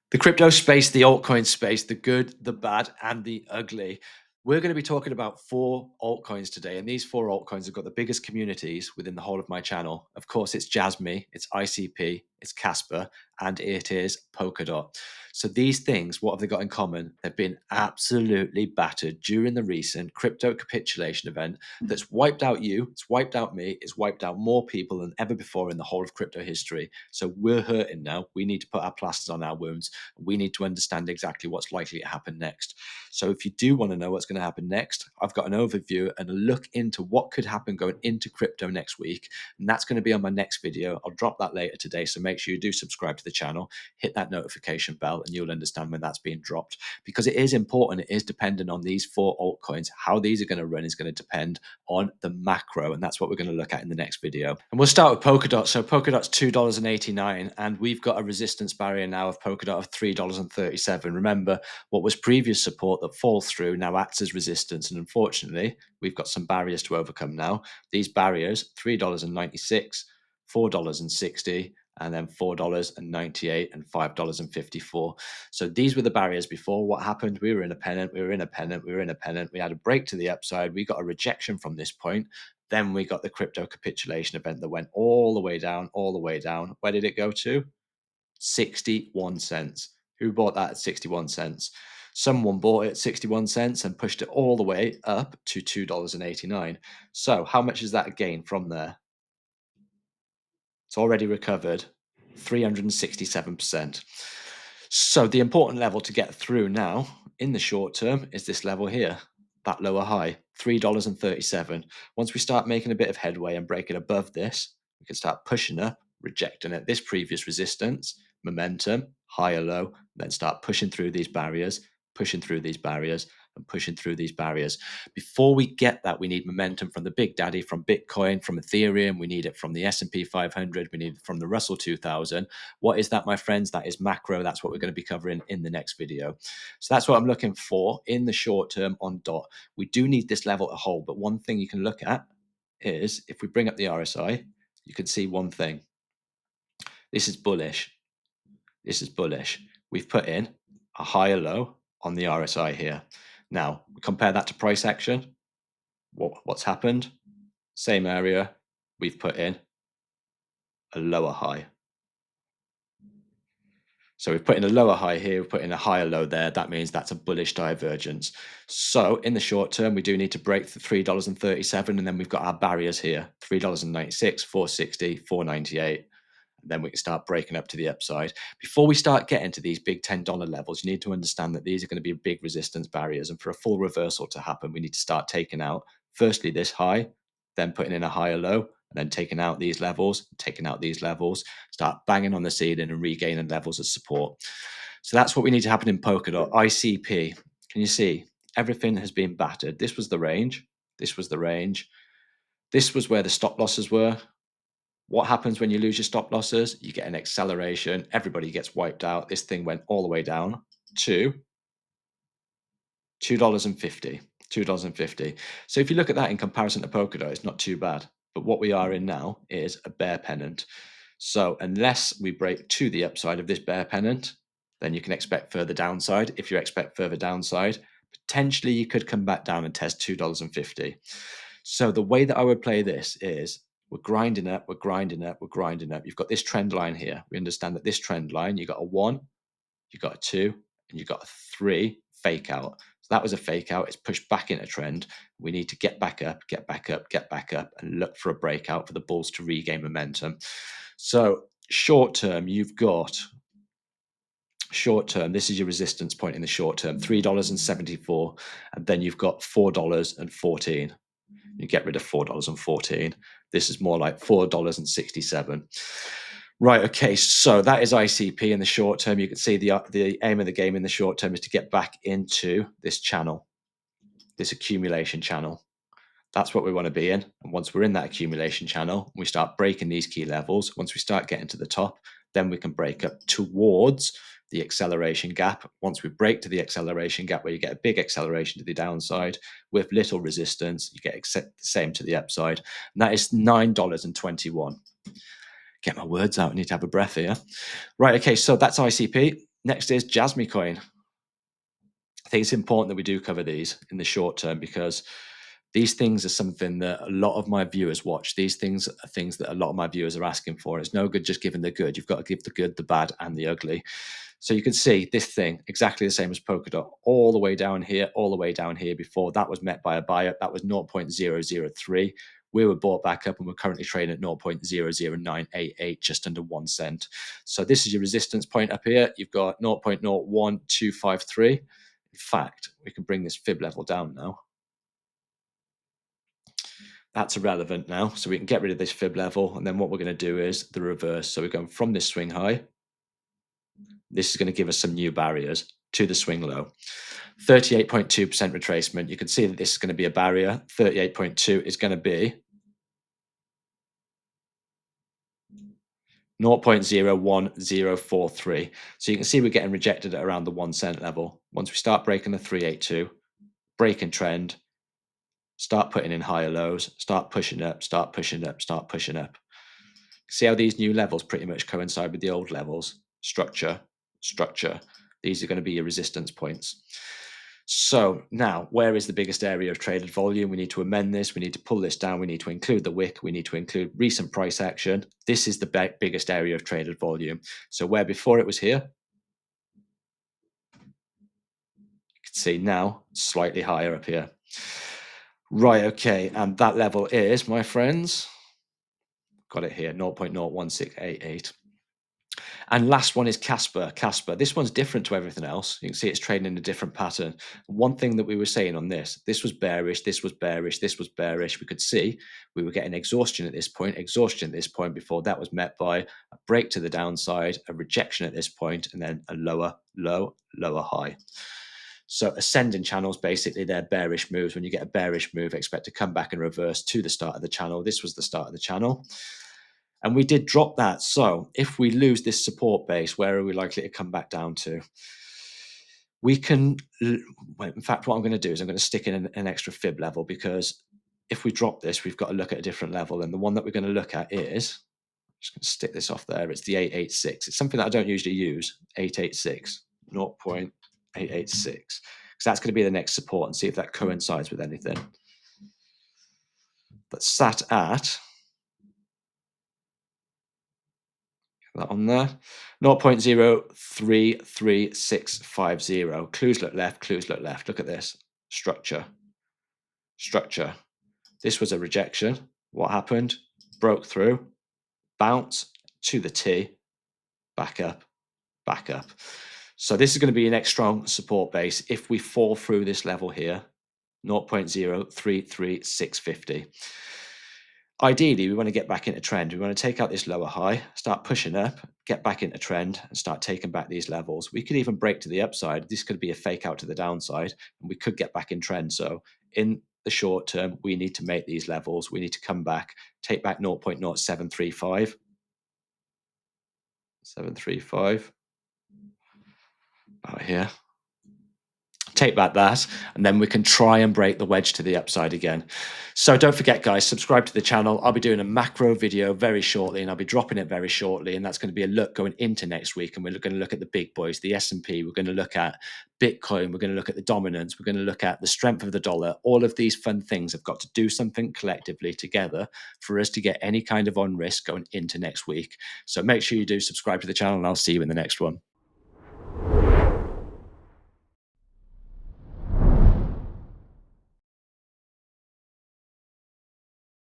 The crypto space, the altcoin space, the good, the bad, and the ugly. We're going to be talking about 4 altcoins today, and these 4 altcoins have got the biggest communities within the whole of my channel. Of course, it's Jasmy, it's ICP, it's Casper, and it is Polkadot. So these things, what have they got in common? They've been absolutely battered during the recent crypto capitulation event that's wiped out you, it's wiped out me, it's wiped out more people than ever before in the whole of crypto history. So we're hurting now. We need to put our plasters on our wounds. We need to understand exactly what's likely to happen next. So if you do want to know what's going to happen next, I've got an overview and a look into what could happen going into crypto next week. And that's going to be on my next video. I'll drop that later today. So make sure you do subscribe to the channel, hit that notification bell, and you'll understand when that's being dropped, because it is important. It is dependent on these 4 altcoins. How these are going to run is going to depend on the macro. And that's what we're going to look at in the next video. And we'll start with Polkadot. So Polkadot's $2.89, and we've got a resistance barrier now of Polkadot of $3.37. Remember, what was previous support that falls through now acts as resistance. And unfortunately, we've got some barriers to overcome now. These barriers, $3.96, $4.60, and then $4.98 and $5.54. So these were the barriers before. What happened? We were in a pennant, we were in a pennant, we were in a pennant. We had a break to the upside. We got a rejection from this point. Then we got the crypto capitulation event that went all the way down, all the way down. Where did it go to? 61 cents. Who bought that at 61 cents? Someone bought it at 61 cents and pushed it all the way up to $2.89. So how much is that gain from there? It's already recovered 367%. So the important level to get through now in the short term is this level here, that lower high, $3.37. Once we start making a bit of headway and breaking above this, we can start pushing up, rejecting it. This previous resistance, momentum, higher low, then start pushing through these barriers, pushing through these barriers, and pushing through these barriers. Before we get that, we need momentum from the big daddy, from Bitcoin, from Ethereum. We need it from the S&P 500. We need it from the Russell 2000. What is that, my friends? That is macro. That's what we're going to be covering in the next video. So that's what I'm looking for in the short term on DOT. We do need this level to hold, but one thing you can look at is if we bring up the RSI, you can see one thing. This is bullish. This is bullish. We've put in a higher low on the RSI here. Now, compare that to price action. What's happened? Same area. We've put in a lower high. So we've put in a lower high here, we've put in a higher low there. That means that's a bullish divergence. So in the short term, we do need to break the $3.37, and then we've got our barriers here, $3.96, $4.60, $4.98. Then we can start breaking up to the upside. Before we start getting to these big $10 levels, you need to understand that these are going to be big resistance barriers. And for a full reversal to happen, we need to start taking out, firstly, this high, then putting in a higher low, and then taking out these levels, start banging on the ceiling and regaining levels of support. So that's what we need to happen in Polkadot. ICP, can you see? Everything has been battered. This was the range. This was the range. This was where the stop losses were. What happens when you lose your stop losses? You get an acceleration. Everybody gets wiped out. This thing went all the way down to $2.50. $2.50. So if you look at that in comparison to Polkadot, it's not too bad. But what we are in now is a bear pennant. So unless we break to the upside of this bear pennant, then you can expect further downside. If you expect further downside, potentially you could come back down and test $2.50. So the way that I would play this is we're grinding up, we're grinding up, we're grinding up. You've got this trend line here. We understand that this trend line, you got a 1, you got a 2, and you got a 3 fake out. So that was a fake out. It's pushed back into trend. We need to get back up, get back up, get back up, and look for a breakout for the bulls to regain momentum. So short term, you've got short term, this is your resistance point in the short term, $3.74, and then you've got $4.14. You get rid of $4.14. This is more like $4.67. Right, okay, so that is ICP in the short term. You can see the aim of the game in the short term is to get back into this channel, this accumulation channel. That's what we want to be in. And once we're in that accumulation channel, we start breaking these key levels. Once we start getting to the top, then we can break up towards the acceleration gap. Once we break to the acceleration gap, where you get a big acceleration to the downside with little resistance, you get the same to the upside. And that is $9.21. Get my words out. I need to have a breath here. Right, okay, so that's ICP. Next is Jasmycoin. I think it's important that we do cover these in the short term because these things are something that a lot of my viewers watch. These things are things that a lot of my viewers are asking for. It's no good just giving the good. You've got to give the good, the bad, and the ugly. So you can see this thing exactly the same as Polkadot, all the way down here, all the way down here. Before that was met by a buyer, that was 0.003. We were bought back up and we're currently trading at 0.00988, just under 1 cent. So this is your resistance point up here. You've got 0.01253. In fact, we can bring this fib level down now. That's irrelevant now. So we can get rid of this fib level. And then what we're going to do is the reverse. So we're going from this swing high. This is going to give us some new barriers to the swing low. 38.2% retracement. You can see that this is going to be a barrier. 38.2 is going to be 0.01043. So you can see we're getting rejected at around the 1 cent level. Once we start breaking the 382, breaking trend, start putting in higher lows, start pushing up, start pushing up, start pushing up. See how these new levels pretty much coincide with the old levels? Structure, structure. These are going to be your resistance points. So now, where is the biggest area of traded volume? We need to amend this. We need to pull this down. We need to include the wick. We need to include recent price action. This is the biggest area of traded volume. So where before it was here, you can see now slightly higher up here. Right, okay, and that level is, my friends, got it here, 0.01688. And last one is Casper. Casper. This one's different to everything else. You can see it's trading in a different pattern. One thing that we were saying on this was bearish, this was bearish, this was bearish. We could see we were getting exhaustion at this point, before that was met by a break to the downside, a rejection at this point, and then a lower low, lower high. So ascending channels, basically, they're bearish moves. When you get a bearish move, expect to come back and reverse to the start of the channel. This was the start of the channel. And we did drop that. So if we lose this support base, where are we likely to come back down to? We can, well, in fact, what I'm going to do is I'm going to stick in an extra fib level, because if we drop this, we've got to look at a different level. And the one that we're going to look at is, I'm just going to stick this off there. It's the 886. It's something that I don't usually use, 886, 0.886. Because that's going to be the next support, and see if that coincides with anything. But sat at that on there, 0.033650. Clues look left, clues look left. Look at this structure, structure. This was a rejection. What happened? Broke through, bounce to the T, back up, back up. So this is going to be your next strong support base. If we fall through this level here, 0.033650. Ideally, we want to get back into trend. We want to take out this lower high, start pushing up, get back into trend, and start taking back these levels. We could even break to the upside. This could be a fake out to the downside, and we could get back in trend. So in the short term, we need to make these levels. We need to come back, take back 0.0735. 735 out here. Take back that, and then we can try and break the wedge to the upside again. So don't forget, guys, subscribe to the channel. I'll be doing a macro video very shortly, and I'll be dropping it very shortly, and that's going to be a look going into next week, and we're going to look at the big boys, the S&P. We're going to look at Bitcoin. We're going to look at the dominance. We're going to look at the strength of the dollar. All of these fun things have got to do something collectively together for us to get any kind of on risk going into next week. So make sure you do subscribe to the channel, and I'll see you in the next one.